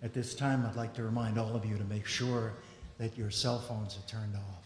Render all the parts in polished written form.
At this time, I'd like to remind all of you to make sure that your cell phones are turned off.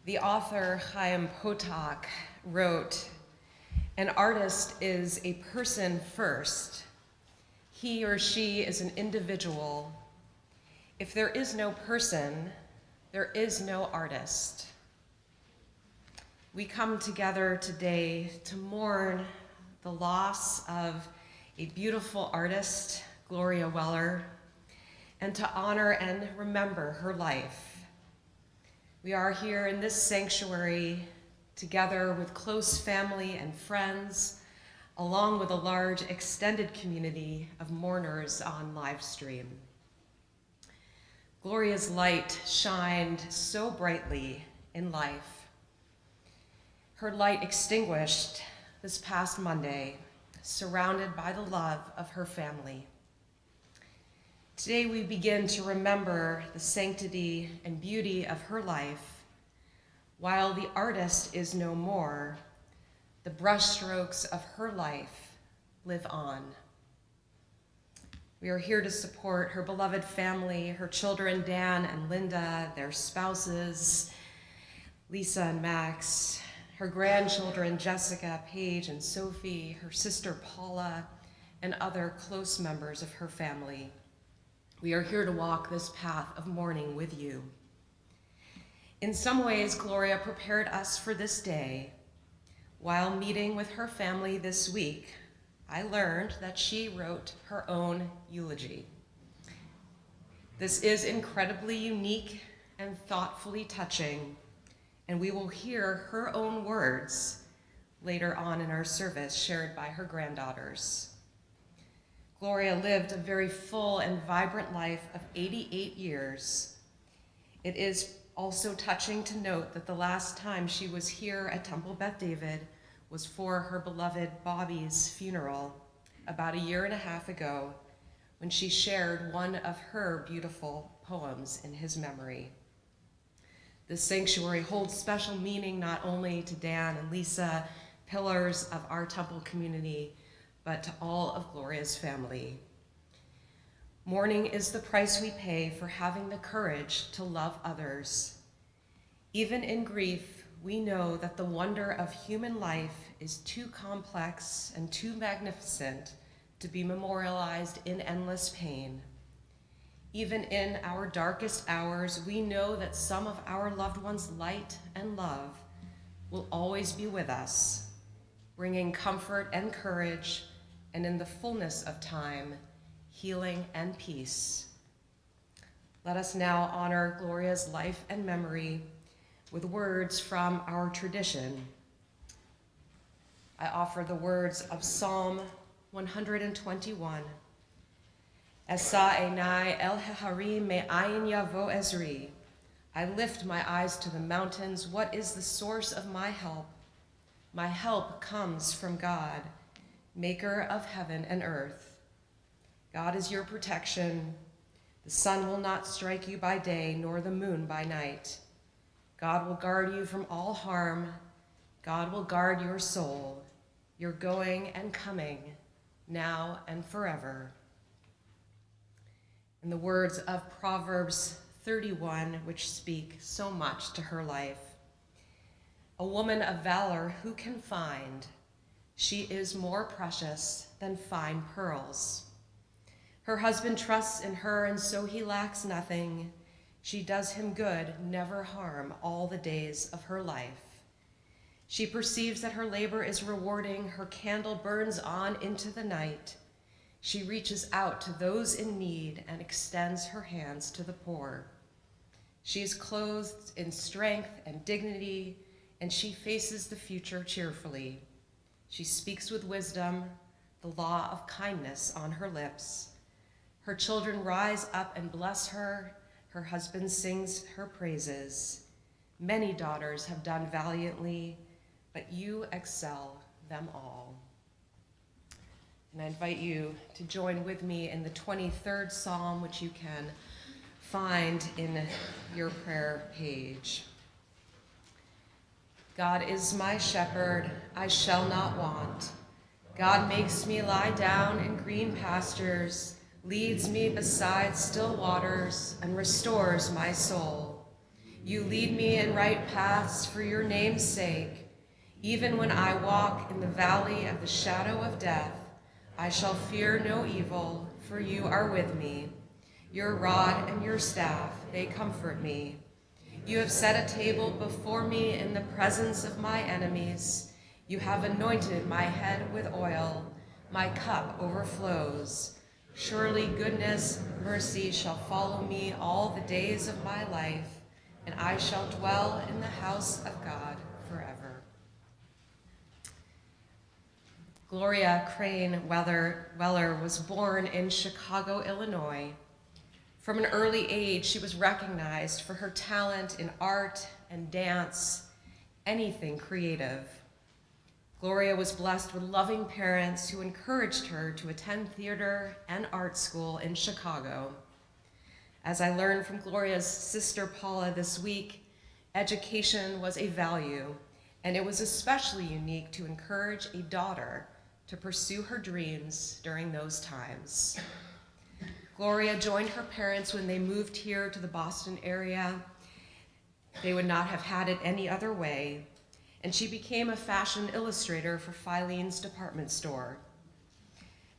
The author Chaim Potok wrote, "An artist is a person first. He or she is an individual. If there is no person, there is no artist." We come together today to mourn the loss of a beautiful artist, Gloria Weller, and to honor and remember her life. We are here in this sanctuary together with close family and friends, along with a large extended community of mourners on live stream. Gloria's light shined so brightly in life. Her light extinguished this past Monday, surrounded by the love of her family. Today we begin to remember the sanctity and beauty of her life. While the artist is no more, the brushstrokes of her life live on. We are here to support her beloved family, her children Dan and Linda, their spouses, Lisa and Max, her grandchildren Jessica, Paige, and Sophie, her sister Paula, and other close members of her family. We are here to walk this path of mourning with you. In some ways, Gloria prepared us for this day. While meeting with her family this week, I learned that she wrote her own eulogy. This is incredibly unique and thoughtfully touching, and we will hear her own words later on in our service shared by her granddaughters. Gloria lived a very full and vibrant life of 88 years. It is also touching to note that the last time she was here at Temple Beth David was for her beloved Bobby's funeral about a year and a half ago, when she shared one of her beautiful poems in his memory. This sanctuary holds special meaning not only to Dan and Lisa, pillars of our temple community, but to all of Gloria's family. Mourning is the price we pay for having the courage to love others. Even in grief, we know that the wonder of human life is too complex and too magnificent to be memorialized in endless pain. Even in our darkest hours, we know that some of our loved ones' light and love will always be with us, bringing comfort and courage, and in the fullness of time, healing and peace. Let us now honor Gloria's life and memory with words from our tradition. I offer the words of Psalm 121. Esa einai el harim me'ayin yavo ezri. I lift my eyes to the mountains. What is the source of my help? My help comes from God, maker of heaven and earth. God is your protection. The sun will not strike you by day, nor the moon by night. God will guard you from all harm. God will guard your soul, your going and coming, now and forever. In the words of Proverbs 31, which speak so much to her life, a woman of valor who can find? She is more precious than fine pearls. Her husband trusts in her, and so he lacks nothing. She does him good, never harm, all the days of her life. She perceives that her labor is rewarding. Her candle burns on into the night. She reaches out to those in need and extends her hands to the poor. She is clothed in strength and dignity, and she faces the future cheerfully. She speaks with wisdom, the law of kindness on her lips. Her children rise up and bless her. Her husband sings her praises. Many daughters have done valiantly, but you excel them all. And I invite you to join with me in the 23rd Psalm, which you can find in your prayer page. God is my shepherd, I shall not want. God makes me lie down in green pastures, leads me beside still waters, and restores my soul. You lead me in right paths for your name's sake. Even when I walk in the valley of the shadow of death, I shall fear no evil, for you are with me. Your rod and your staff, they comfort me. You have set a table before me in the presence of my enemies. You have anointed my head with oil. My cup overflows. Surely goodness and mercy shall follow me all the days of my life, and I shall dwell in the house of God forever. Gloria Crane Weller was born in Chicago, Illinois. From an early age, she was recognized for her talent in art and dance, anything creative. Gloria was blessed with loving parents who encouraged her to attend theater and art school in Chicago. As I learned from Gloria's sister Paula this week, education was a value, and it was especially unique to encourage a daughter to pursue her dreams during those times. Gloria joined her parents when they moved here to the Boston area. They would not have had it any other way, and she became a fashion illustrator for Filene's department store.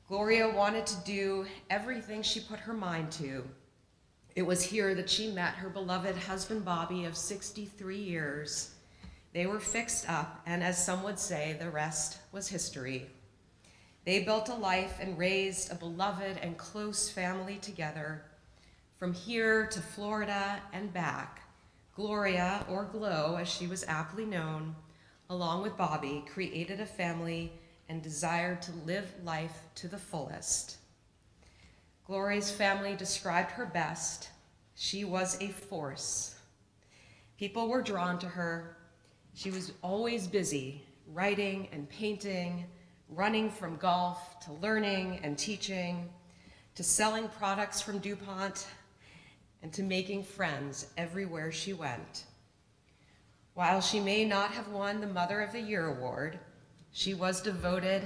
Gloria wanted to do everything she put her mind to. It was here that she met her beloved husband, Bobby, of 63 years. They were fixed up, and as some would say, the rest was history. They built a life and raised a beloved and close family together. From here to Florida and back, Gloria, or Glo as she was aptly known, along with Bobby, created a family and desired to live life to the fullest. Gloria's family described her best. She was a force. People were drawn to her. She was always busy, writing and painting, running from golf to learning and teaching, to selling products from DuPont, and to making friends everywhere she went. While she may not have won the Mother of the Year award, she was devoted,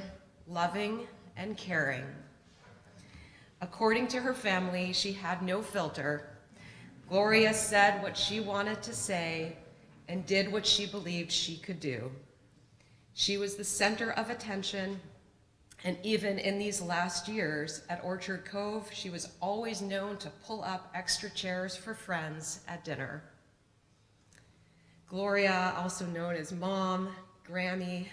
loving, and caring. According to her family, she had no filter. Gloria said what she wanted to say and did what she believed she could do. She was the center of attention, and even in these last years at Orchard Cove, she was always known to pull up extra chairs for friends at dinner. Gloria, also known as Mom, Grammy,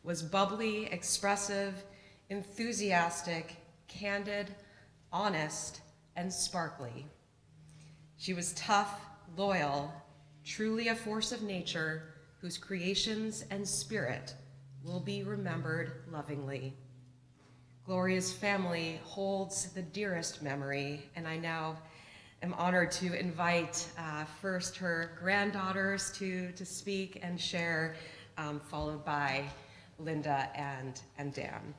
was bubbly, expressive, enthusiastic, candid, honest, and sparkly. She was tough, loyal, truly a force of nature whose creations and spirit will be remembered lovingly. Gloria's family holds the dearest memory, and I now am honored to invite first her granddaughters to speak and share, followed by Linda and Dan.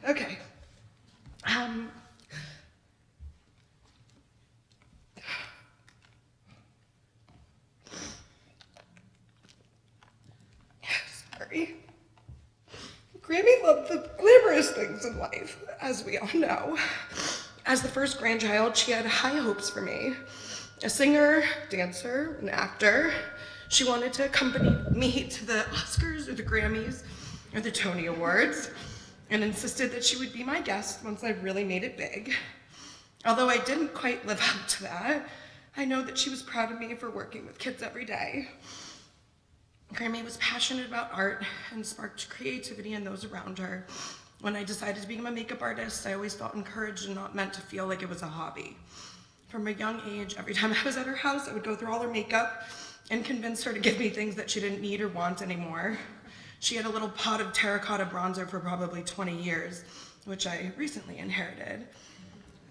Okay. Sorry. Grammy loved the glamorous things in life, as we all know. As the first grandchild, she had high hopes for me. A singer, dancer, an actor. She wanted to accompany me to the Oscars or the Grammys or the Tony Awards, and insisted that she would be my guest once I really made it big. Although I didn't quite live up to that, I know that she was proud of me for working with kids every day. Grammy was passionate about art and sparked creativity in those around her. When I decided to become a makeup artist, I always felt encouraged and not meant to feel like it was a hobby. From a young age, every time I was at her house, I would go through all her makeup and convince her to give me things that she didn't need or want anymore. She had a little pot of terracotta bronzer for probably 20 years, which I recently inherited.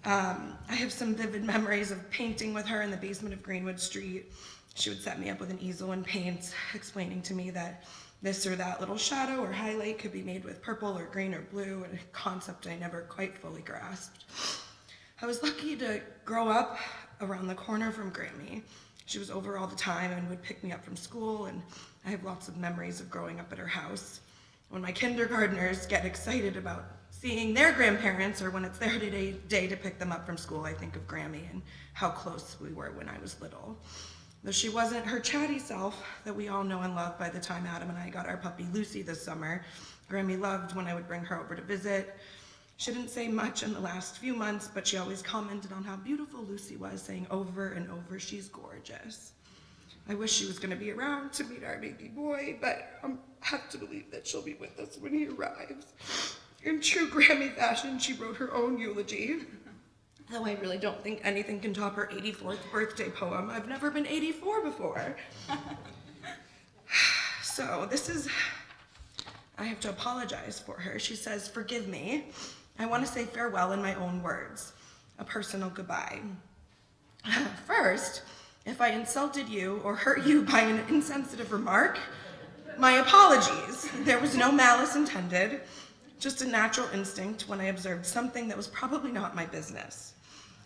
I have some vivid memories of painting with her in the basement of Greenwood Street. She would set me up with an easel and paints, explaining to me that This or that little shadow or highlight could be made with purple or green or blue, a concept I never quite fully grasped. I was lucky to grow up around the corner from Grammy. She was over all the time and would pick me up from school, and I have lots of memories of growing up at her house. When my kindergartners get excited about seeing their grandparents, or when it's their day to pick them up from school, I think of Grammy and how close we were when I was little. Though she wasn't her chatty self that we all know and love by the time Adam and I got our puppy Lucy this summer, Grammy loved when I would bring her over to visit. She didn't say much in the last few months, but she always commented on how beautiful Lucy was, saying over and over, "She's gorgeous." I wish she was going to be around to meet our baby boy, but I have to believe that she'll be with us when he arrives. In true Grammy fashion, she wrote her own eulogy. Though I really don't think anything can top her 84th birthday poem. I've never been 84 before. So I have to apologize for her. She says, "Forgive me. I want to say farewell in my own words. A personal goodbye. First, if I insulted you or hurt you by an insensitive remark, my apologies. There was no malice intended, just a natural instinct when I observed something that was probably not my business.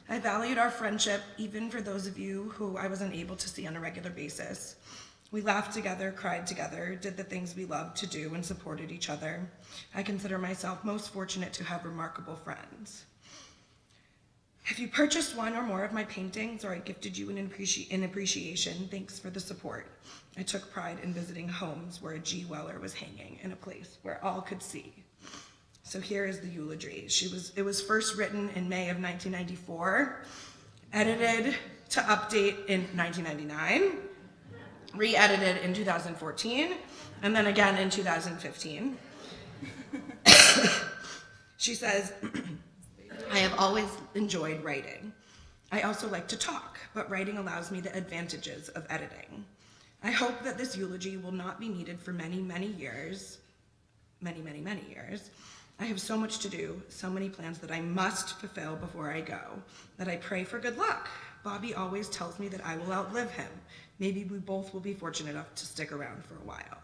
I valued our friendship, even for those of you who I was unable to see on a regular basis. We laughed together, cried together, did the things we loved to do, and supported each other. I consider myself most fortunate to have remarkable friends. If you purchased one or more of my paintings, or I gifted you in appreciation, thanks for the support. I took pride in visiting homes where a G. Weller was hanging in a place where all could see." So here is the eulogy. It was first written in May of 1994, edited to update in 1999, re-edited in 2014, and then again in 2015. She says, "I have always enjoyed writing. I also like to talk, but writing allows me the advantages of editing. I hope that this eulogy will not be needed for many, many years. Many, many, many years. I have so much to do, so many plans that I must fulfill before I go, that I pray for good luck. Bobby always tells me that I will outlive him. Maybe we both will be fortunate enough to stick around for a while."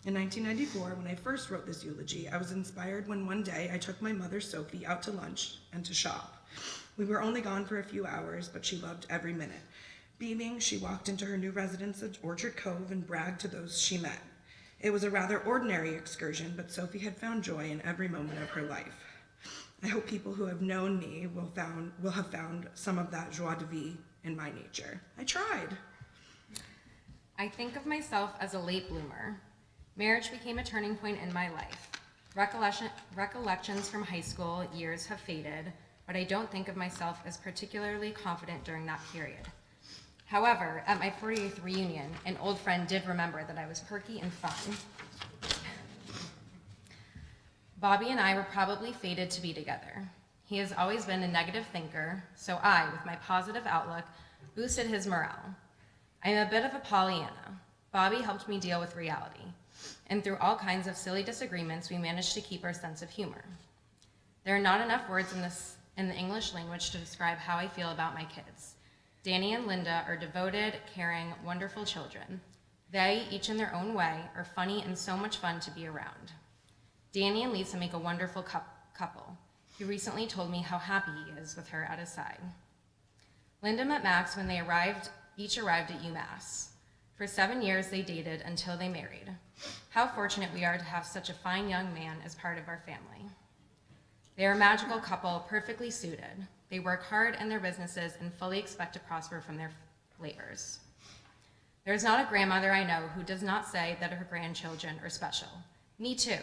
In 1994, when I first wrote this eulogy, I was inspired when one day I took my mother, Sophie, out to lunch and to shop. We were only gone for a few hours, but she loved every minute. Beaming, she walked into her new residence at Orchard Cove and bragged to those she met. It was a rather ordinary excursion, but Sophie had found joy in every moment of her life. I hope people who have known me will have found some of that joie de vivre in my nature. I tried. I think of myself as a late bloomer. Marriage became a turning point in my life. Recollections from high school years have faded, but I don't think of myself as particularly confident during that period. However, at my 40th reunion, an old friend did remember that I was perky and fun. Bobby and I were probably fated to be together. He has always been a negative thinker, so I, with my positive outlook, boosted his morale. I am a bit of a Pollyanna. Bobby helped me deal with reality, and through all kinds of silly disagreements, we managed to keep our sense of humor. There are not enough words in the English language to describe how I feel about my kids. Danny and Linda are devoted, caring, wonderful children. They, each in their own way, are funny and so much fun to be around. Danny and Lisa make a wonderful couple. He recently told me how happy he is with her at his side. Linda met Max when they each arrived at UMass. For 7 years, they dated until they married. How fortunate we are to have such a fine young man as part of our family. They are a magical couple, perfectly suited. They work hard in their businesses and fully expect to prosper from their labors. There is not a grandmother I know who does not say that her grandchildren are special. Me too.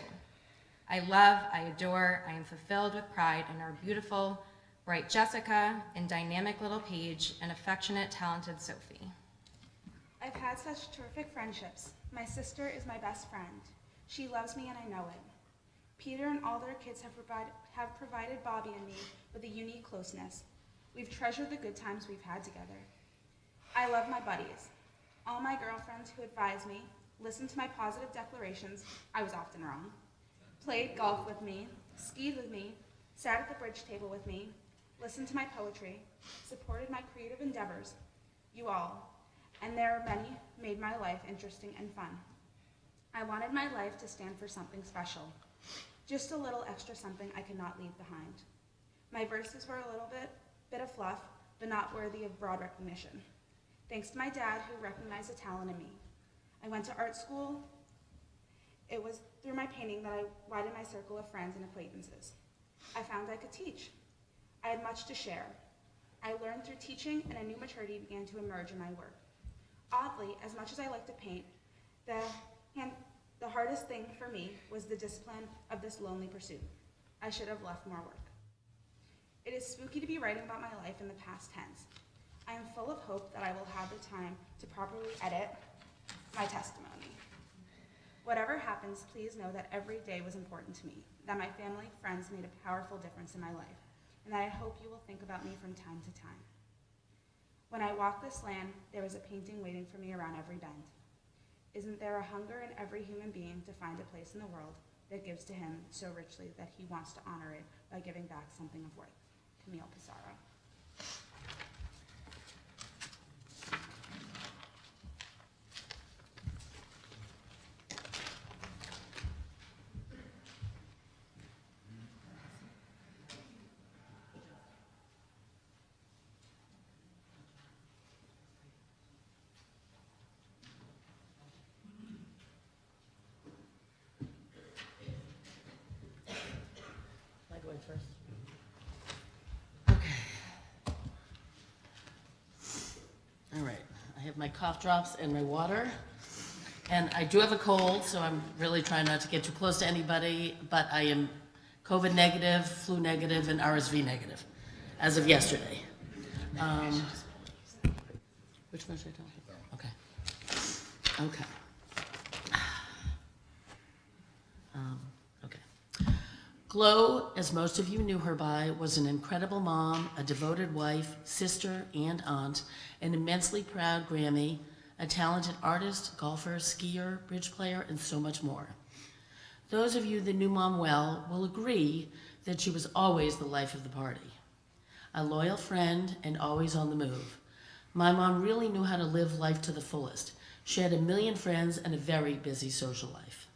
I love, I adore, I am fulfilled with pride in our beautiful, bright Jessica and dynamic little Paige and affectionate, talented Sophie. I've had such terrific friendships. My sister is my best friend. She loves me and I know it. Peter and all their kids have provided Bobby and me with a unique closeness. We've treasured the good times we've had together. I love my buddies. All my girlfriends who advise me, listened to my positive declarations, I was often wrong, played golf with me, skied with me, sat at the bridge table with me, listened to my poetry, supported my creative endeavors. You all, and there are many, made my life interesting and fun. I wanted my life to stand for something special, just a little extra something I could not leave behind. My verses were a little bit of fluff, but not worthy of broad recognition. Thanks to my dad, who recognized the talent in me. I went to art school. It was through my painting that I widened my circle of friends and acquaintances. I found I could teach. I had much to share. I learned through teaching, and a new maturity began to emerge in my work. Oddly, as much as I like to paint, the hardest thing for me was the discipline of this lonely pursuit. I should have left more work. It is spooky to be writing about my life in the past tense. I am full of hope that I will have the time to properly edit my testimony. Whatever happens, please know that every day was important to me, that my family, friends made a powerful difference in my life, and that I hope you will think about me from time to time. When I walk this land, there is a painting waiting for me around every bend. Isn't there a hunger in every human being to find a place in the world that gives to him so richly that he wants to honor it by giving back something of worth? Camille Pissarro. First. Okay. All right. I have my cough drops and my water. And I do have a cold, so I'm really trying not to get too close to anybody, but I am COVID negative, flu negative, and RSV negative as of yesterday. Which one should I talk about? Okay. Okay. Glo, as most of you knew her by, was an incredible mom, a devoted wife, sister, and aunt, an immensely proud Grammy, a talented artist, golfer, skier, bridge player, and so much more. Those of you that knew Mom well will agree that she was always the life of the party. A loyal friend and always on the move. My mom really knew how to live life to the fullest. She had a million friends and a very busy social life.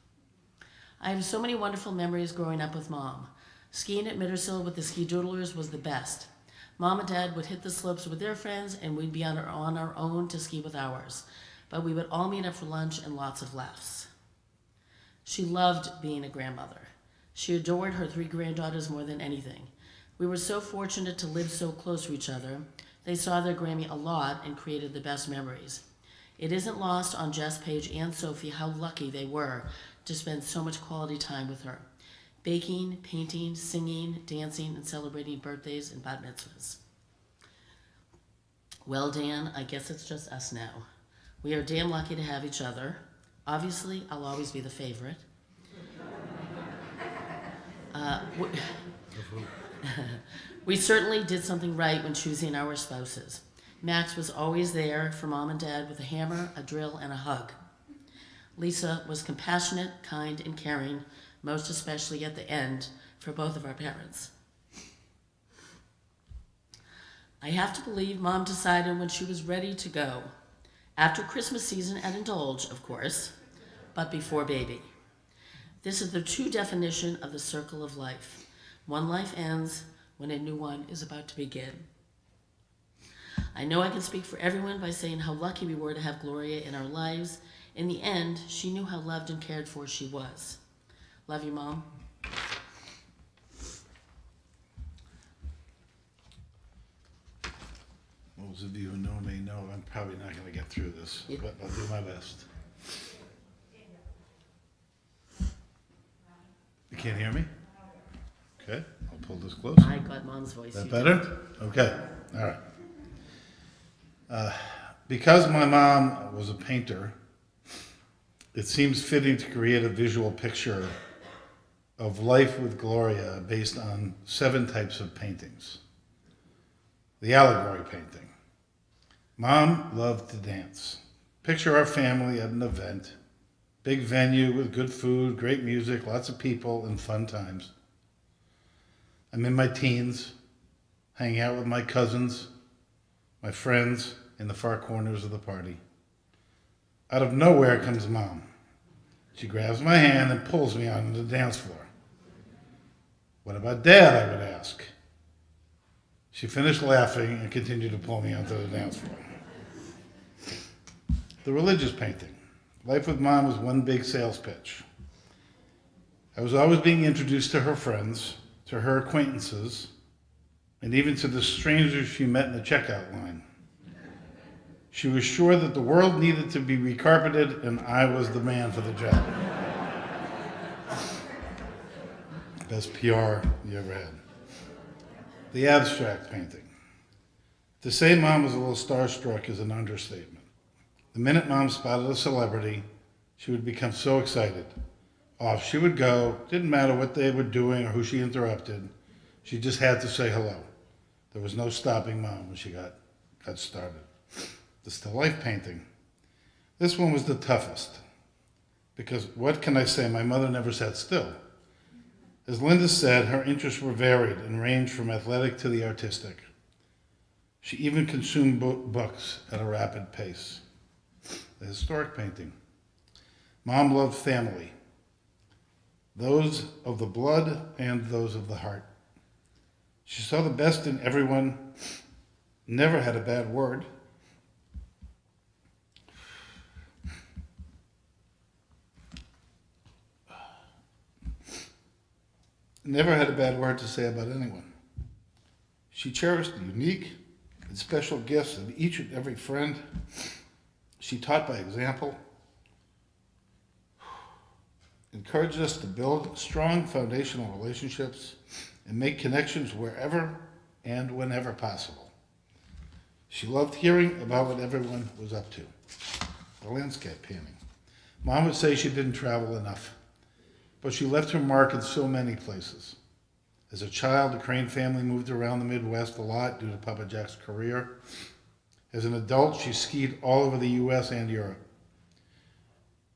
I have so many wonderful memories growing up with Mom. Skiing at Mittersill with the ski doodlers was the best. Mom and Dad would hit the slopes with their friends, and we'd be on our own to ski with ours. But we would all meet up for lunch and lots of laughs. She loved being a grandmother. She adored her 3 granddaughters more than anything. We were so fortunate to live so close to each other. They saw their Grammy a lot and created the best memories. It isn't lost on Jess, Paige, and Sophie how lucky they were to spend so much quality time with her, baking, painting, singing, dancing, and celebrating birthdays and bat mitzvahs. Well, Dan, I guess it's just us now. We are damn lucky to have each other. Obviously, I'll always be the favorite. We certainly did something right when choosing our spouses. Max was always there for Mom and Dad with a hammer, a drill, and a hug. Lisa was compassionate, kind, and caring, most especially at the end for both of our parents. I have to believe Mom decided when she was ready to go. After Christmas season at Indulge, of course, but before baby. This is the true definition of the circle of life. One life ends when a new one is about to begin. I know I can speak for everyone by saying how lucky we were to have Gloria in our lives. In the end, she knew how loved and cared for she was. Love you, Mom. Those of you who know me know I'm probably not going to get through this, but I'll do my best. You can't hear me? Okay, I'll pull this close. I got Mom's voice. Is that better? Okay, all right. Because my mom was a painter, it seems fitting to create a visual picture of life with Gloria based on 7 types of paintings. The allegory painting. Mom loved to dance. Picture our family at an event. Big venue with good food, great music, lots of people, and fun times. I'm in my teens, hanging out with my cousins, my friends in the far corners of the party. Out of nowhere comes Mom. She grabs my hand and pulls me onto the dance floor. What about Dad, I would ask. She finished laughing and continued to pull me onto the dance floor. The religious painting. Life with Mom was one big sales pitch. I was always being introduced to her friends, to her acquaintances, and even to the strangers she met in the checkout line. She was sure that the world needed to be recarpeted, and I was the man for the job. Best PR you ever had. The abstract painting. To say Mom was a little starstruck is an understatement. The minute Mom spotted a celebrity, she would become so excited. Off she would go, didn't matter what they were doing or who she interrupted. She just had to say hello. There was no stopping Mom when she got started. The still life painting. This one was the toughest. Because what can I say, my mother never sat still. As Linda said, her interests were varied and ranged from athletic to the artistic. She even consumed books at a rapid pace. The historic painting. Mom loved family. Those of the blood and those of the heart. She saw the best in everyone, never had a bad word. Never had a bad word to say about anyone. She cherished the unique and special gifts of each and every friend. She taught by example, encouraged us to build strong foundational relationships and make connections wherever and whenever possible. She loved hearing about what everyone was up to. The landscape painting. Mom would say she didn't travel enough, but she left her mark in so many places. As a child, the Crane family moved around the Midwest a lot due to Papa Jack's career. As an adult, she skied all over the US and Europe,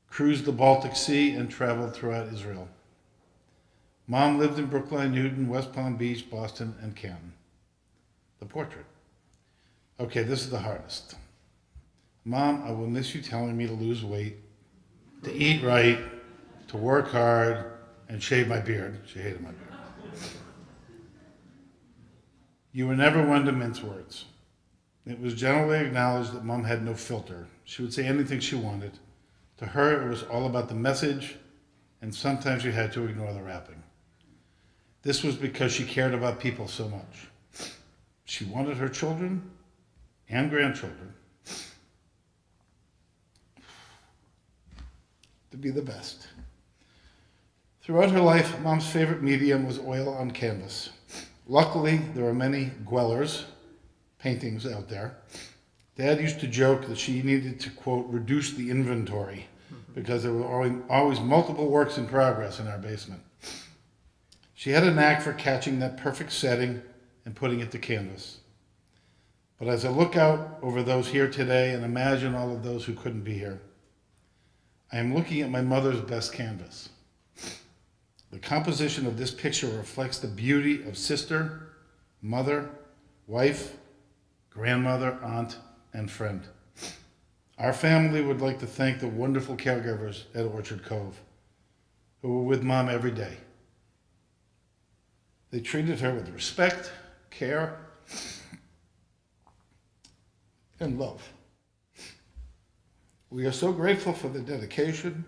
cruised the Baltic Sea, and traveled throughout Israel. Mom lived in Brookline, Newton, West Palm Beach, Boston, and Canton. The portrait. Okay, this is the hardest. Mom, I will miss you telling me to lose weight, to eat right, to work hard, and shave my beard. She hated my beard. You were never one to mince words. It was generally acknowledged that Mom had no filter. She would say anything she wanted. To her, it was all about the message, and sometimes you had to ignore the wrapping. This was because she cared about people so much. She wanted her children and grandchildren to be the best. Throughout her life, Mom's favorite medium was oil on canvas. Luckily, there are many Gwellers paintings out there. Dad used to joke that she needed to, quote, reduce the inventory because there were always multiple works in progress in our basement. She had a knack for catching that perfect setting and putting it to canvas. But as I look out over those here today and imagine all of those who couldn't be here, I am looking at my mother's best canvas. The composition of this picture reflects the beauty of sister, mother, wife, grandmother, aunt, and friend. Our family would like to thank the wonderful caregivers at Orchard Cove who were with Mom every day. They treated her with respect, care, and love. We are so grateful for the dedication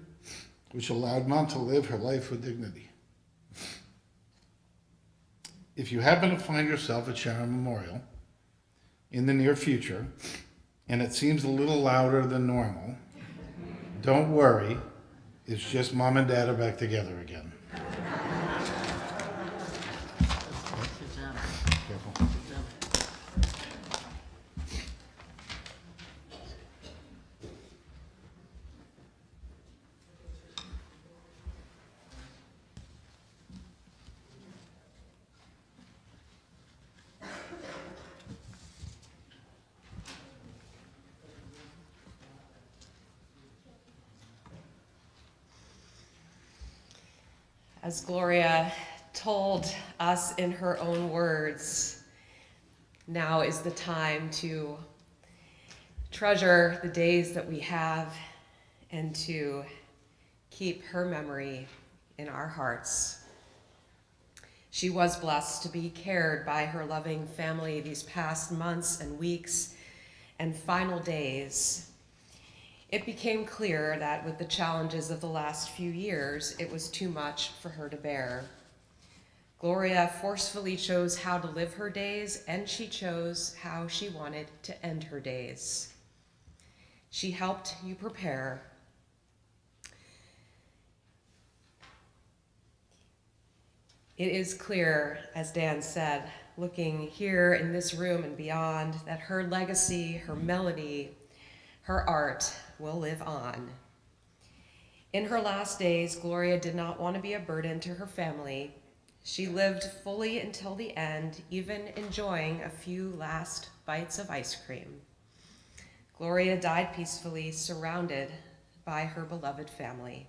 which allowed Mom to live her life with dignity. If you happen to find yourself at Sharon Memorial in the near future, and it seems a little louder than normal, don't worry, it's just Mom and Dad are back together again. Good job. Careful. Good job. As Gloria told us in her own words, now is the time to treasure the days that we have and to keep her memory in our hearts. She was blessed to be cared by her loving family these past months and weeks and final days. It became clear that with the challenges of the last few years, it was too much for her to bear. Gloria forcefully chose how to live her days, and she chose how she wanted to end her days. She helped you prepare. It is clear, as Dan said, looking here in this room and beyond, that her legacy, her melody, her art will live on. In her last days, Gloria did not want to be a burden to her family. She lived fully until the end, even enjoying a few last bites of ice cream. Gloria died peacefully, surrounded by her beloved family.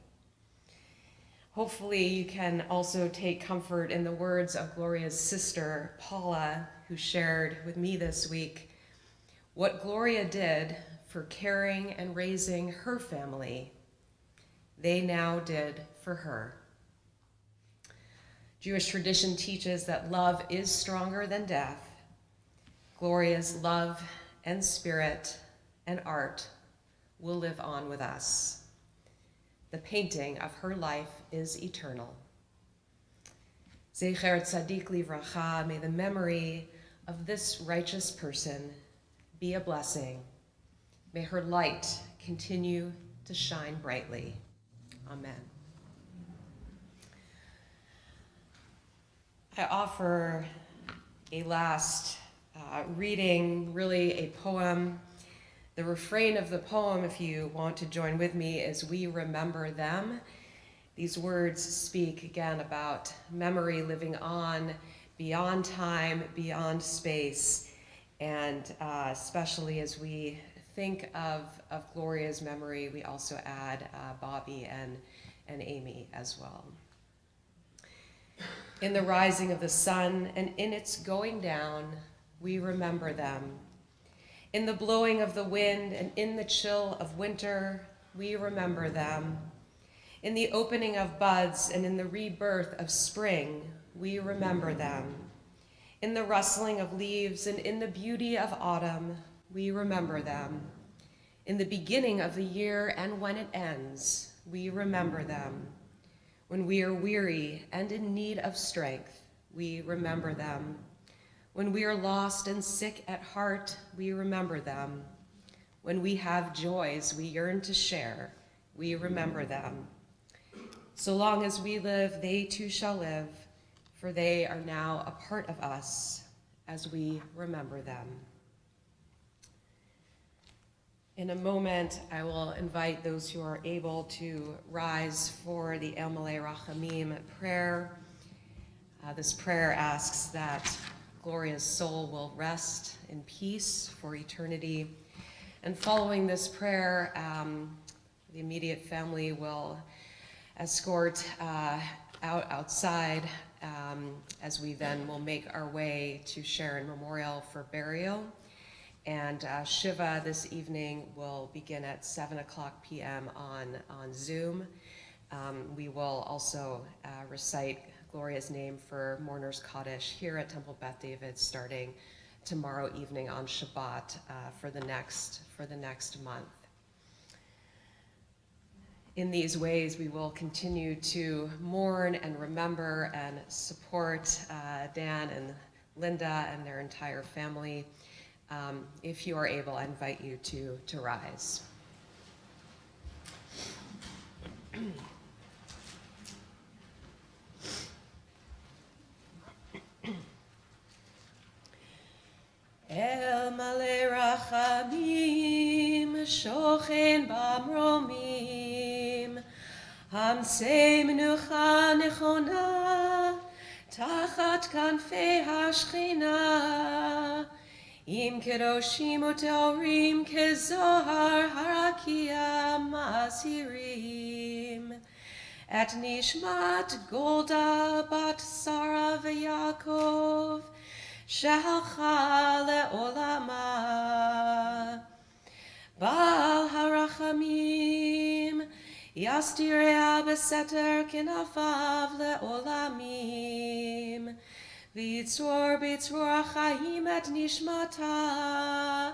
Hopefully you can also take comfort in the words of Gloria's sister, Paula, who shared with me this week what Gloria did for caring and raising her family, they now did for her. Jewish tradition teaches that love is stronger than death. Gloria's love and spirit and art will live on with us. The painting of her life is eternal. Zecher Tzadik Livracha, may the memory of this righteous person be a blessing. May her light continue to shine brightly. Amen. I offer a last reading, really a poem. The refrain of the poem, if you want to join with me, is "We remember them." These words speak again about memory living on beyond time, beyond space, and especially as we think of Gloria's memory, we also add Bobby and Amy as well. In the rising of the sun and in its going down, we remember them. In the blowing of the wind and in the chill of winter, we remember them. In the opening of buds and in the rebirth of spring, we remember them. In the rustling of leaves and in the beauty of autumn, we remember them. In the beginning of the year and when it ends, we remember them. When we are weary and in need of strength, we remember them. When we are lost and sick at heart, we remember them. When we have joys we yearn to share, we remember them. So long as we live, they too shall live, for they are now a part of us as we remember them. In a moment, I will invite those who are able to rise for the El Malei Rachamim prayer. This prayer asks that Gloria's soul will rest in peace for eternity. And following this prayer, the immediate family will escort outside as we then will make our way to Sharon Memorial for burial. And Shiva this evening will begin at 7:00 p.m. on Zoom. We will also recite Gloria's name for Mourner's Kaddish here at Temple Beth David starting tomorrow evening on Shabbat for the next month. In these ways, we will continue to mourn and remember and support Dan and Linda and their entire family. If you are able, I invite you to rise. El Malei Rachamim, Shochen Bamromim, Hamsei Menucha Nechona, Tachat Kanfei HaShechina, Im Kedoshim Uteorim Kezohar Harakia Masirim, Et Nishmat Golda Bat Sarah V'Yakov, Shalcha le'olama, Baal harachamim, Yastirea beseter kinafav leolamim. V'yitzror b'yitzror achayim et nishmata.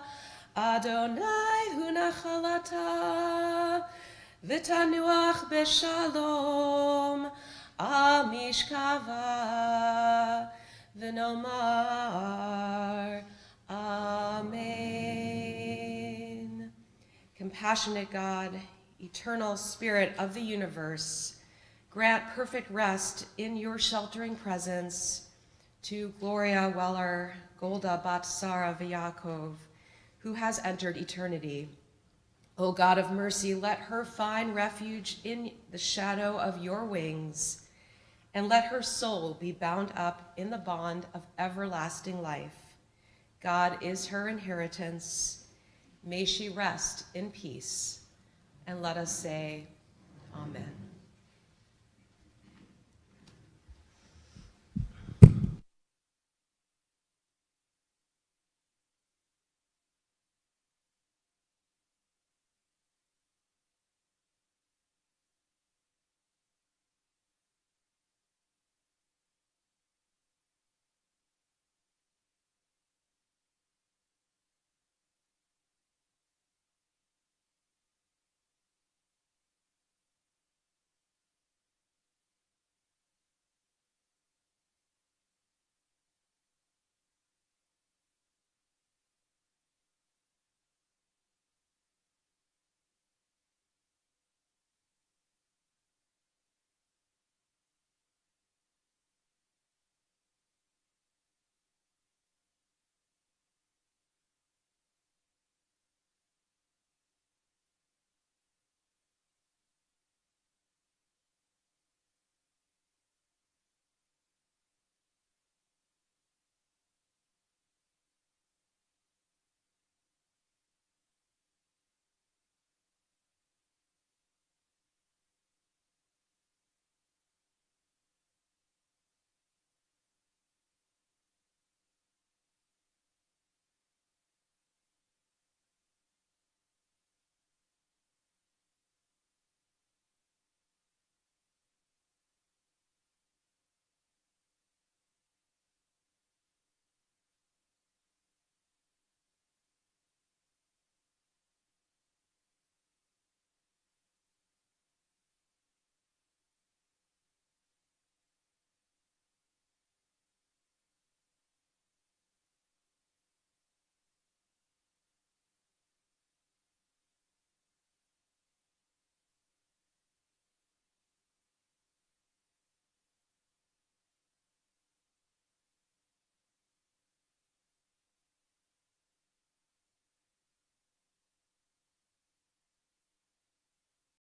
Adonai hu nachalata. V'tanuach b'shalom. Al mishkava. V'nomar. Amen. Compassionate God, eternal Spirit of the universe, grant perfect rest in your sheltering presence to Gloria Weller, Golda Bat Sara V'Yakov, who has entered eternity. O God of mercy, let her find refuge in the shadow of your wings, and let her soul be bound up in the bond of everlasting life. God is her inheritance. May she rest in peace. And let us say, Amen.